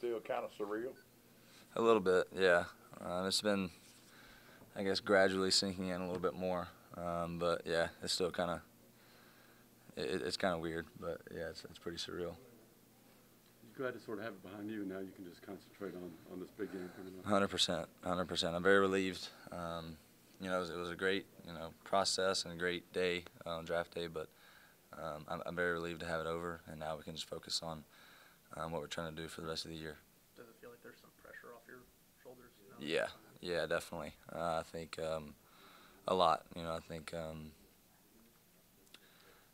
still kind of surreal? A little bit, yeah. It's been, I guess, gradually sinking in a little bit more. But yeah, it's still kind of, it's kind of weird. But yeah, it's pretty surreal. You're glad to sort of have it behind you, and now you can just concentrate on this big game coming up. 100%, 100%. I'm very relieved. You know, it was a great, process and a great day on draft day, but I'm very relieved to have it over, and now we can just focus on what we're trying to do for the rest of the year. Does it feel like there's some pressure off your shoulders now? Yeah, definitely. I think a lot. I think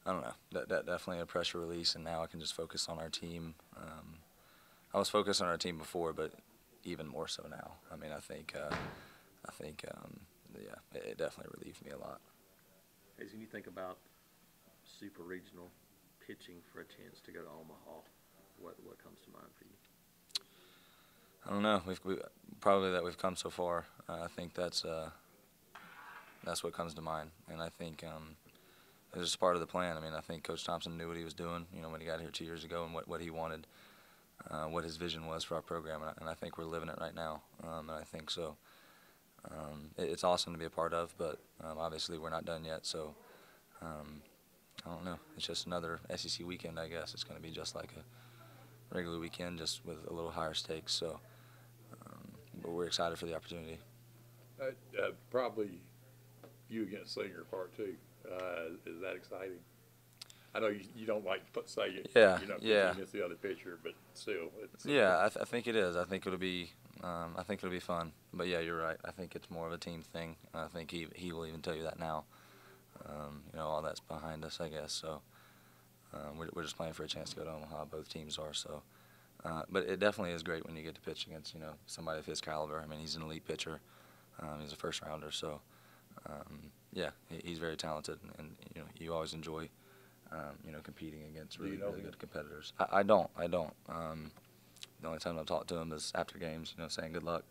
I don't know. That definitely a pressure release, and now I can just focus on our team. I was focused on our team before, but even more so now. I mean, I think yeah, it definitely relieved me a lot. As when you think about super regional pitching for a chance to go to Omaha, what comes to mind for you? I don't know. We've probably that we've come so far. I think that's what comes to mind, and I think it was just part of the plan. I mean, I think Coach Thompson knew what he was doing, when he got here 2 years ago, and what he wanted, what his vision was for our program, and I think we're living it right now. And I think so. It's awesome to be a part of, but obviously we're not done yet. So I don't know. It's just another SEC weekend, I guess. It's going to be just like a regular weekend, just with a little higher stakes. So, but we're excited for the opportunity. Probably you against Singer part 2. Is that exciting? I know you don't like to say it. Yeah, yeah. Against the other pitcher, but still. Yeah, I think it is. I think it'll be. I think it'll be fun. But yeah, you're right. I think it's more of a team thing. I think he will even tell you that now. All that's behind us, I guess. So we're just playing for a chance to go to Omaha. Both teams are. So, but it definitely is great when you get to pitch against somebody of his caliber. I mean, he's an elite pitcher. He's a first rounder. So yeah, he's very talented, and you always enjoy competing against really good competitors. I don't. The only time I've talked to him is after games, saying good luck,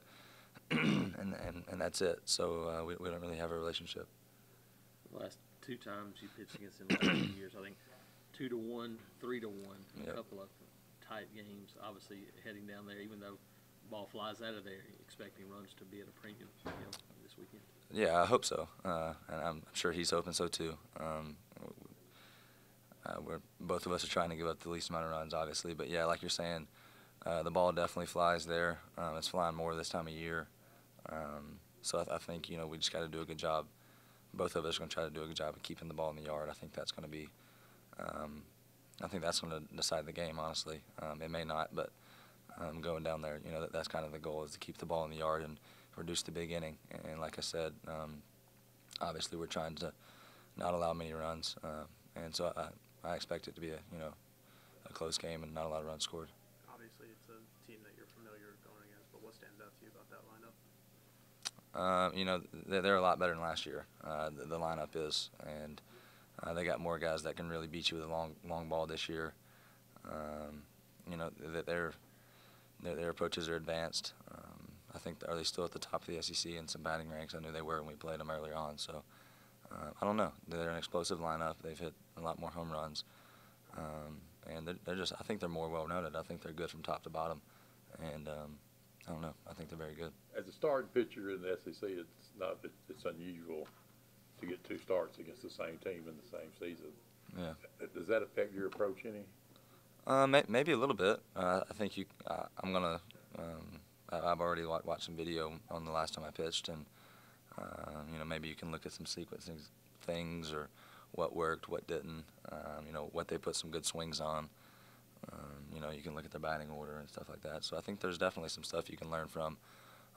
and that's it. So we don't really have a relationship. The last 2 times you pitched against him in the last 2 years, I think 2-1, 3-1, a couple of tight games. Obviously, heading down there, even though the ball flies out of there, expecting runs to be at a premium this weekend. Yeah, I hope so, and I'm sure he's hoping so too. Both of us are trying to give up the least amount of runs, obviously, but yeah, like you're saying, the ball definitely flies there. It's flying more this time of year, so I think we just got to do a good job. Both of us are going to try to do a good job of keeping the ball in the yard. I think that's going to be, I think that's going to decide the game. Honestly, it may not, but going down there, that's kind of the goal, is to keep the ball in the yard and reduce the big inning. And like I said, obviously we're trying to not allow many runs, and so I expect it to be a close game and not a lot of runs scored. Obviously, it's a team that you're familiar going against, but what stands out to you about that lineup? They're a lot better than last year. The lineup is, and they got more guys that can really beat you with a long ball this year. That their approaches are advanced. I think they're still at the top of the SEC in some batting ranks. I knew they were when we played them earlier on. So I don't know. They're an explosive lineup. They've hit a lot more home runs, and they're just. I think they're more well-rounded. I think they're good from top to bottom, and I don't know. I think they're very good. As a starting pitcher in the SEC, it's unusual to get 2 starts against the same team in the same season. Yeah. Does that affect your approach any? Maybe a little bit. I think I'm gonna. I've already watched some video on the last time I pitched, and maybe you can look at some sequencing things, or what worked, what didn't. What they put some good swings on. You can look at their batting order and stuff like that. So I think there's definitely some stuff you can learn from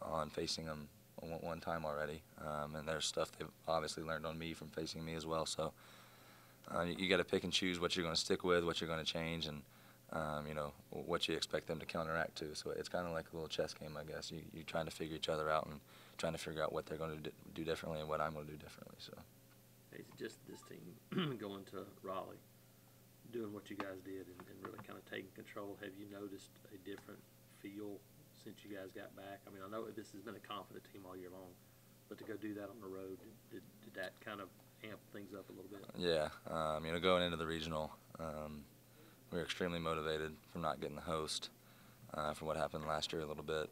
on facing them one time already. And there's stuff they've obviously learned on me from facing me as well. So you got to pick and choose what you're going to stick with, what you're going to change, and what you expect them to counteract to. So it's kind of like a little chess game, I guess. You're trying to figure each other out and trying to figure out what they're going to do differently and what I'm going to do differently. So. Hey, just this team going to Raleigh, doing what you guys did and really kind of taking control. Have you noticed a different feel since you guys got back? I mean, I know this has been a confident team all year long, but to go do that on the road, did that kind of amp things up a little bit? Yeah, going into the regional, we were extremely motivated from not getting the host. from what happened last year a little bit.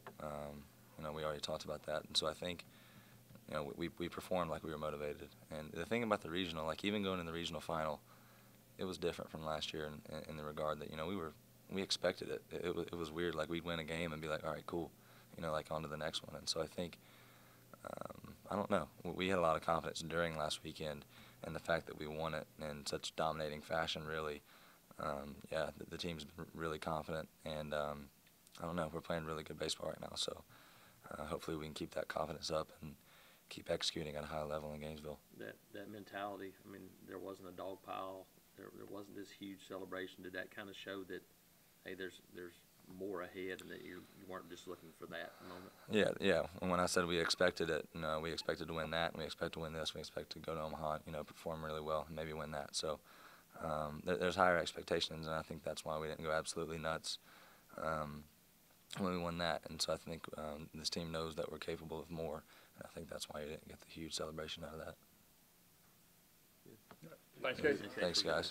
You know, we already talked about that, and so I think, you know, we performed like we were motivated. And the thing about the regional, like even going in the regional final, it was different from last year in the regard that, you know, we expected it. It was weird. Like we'd win a game and be like, all right, cool, you know, like on to the next one. And so I think, I don't know, we had a lot of confidence during last weekend, and the fact that we won it in such dominating fashion, really, yeah, the team's really confident, and I don't know, we're playing really good baseball right now. So hopefully we can keep that confidence up and keep executing at a high level in Gainesville. That mentality, I mean, there wasn't a dog pile. There wasn't this huge celebration. Did that kind of show that, hey, there's more ahead, and that you weren't just looking for that moment? Yeah. And when I said we expected it, no, we expected to win that, and we expect to win this. We expect to go to Omaha, you know, perform really well, and maybe win that. So there's higher expectations, and I think that's why we didn't go absolutely nuts when we won that. And so I think this team knows that we're capable of more, and I think that's why you didn't get the huge celebration out of that. Thanks, Casey. Thanks, guys.